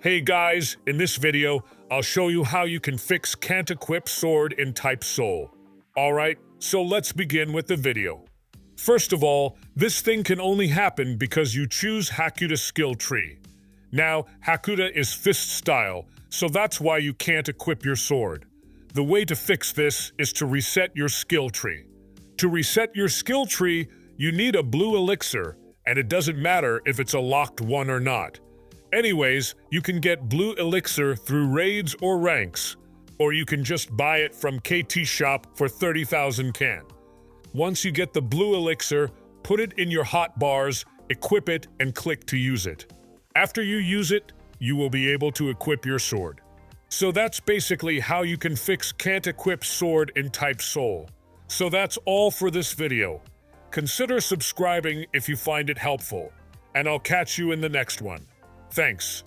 Hey guys, in this video, I'll show you how you can fix can't equip sword in Type Soul. Alright, so let's begin with the video. First of all, this thing can only happen because you choose Hakuta skill tree. Now, Hakuta is fist style, so that's why you can't equip your sword. The way to fix this is to reset your skill tree. To reset your skill tree, you need a blue elixir, and it doesn't matter if it's a locked one or not. Anyways, you can get blue elixir through raids or ranks, or you can just buy it from KT Shop for 30,000 can. Once you get the blue elixir, put it in your hotbars, equip it, and click to use it. After you use it, you will be able to equip your sword. So that's basically how you can fix can't equip sword in Type Soul. So that's all for this video. Consider subscribing if you find it helpful, and I'll catch you in the next one. Thanks.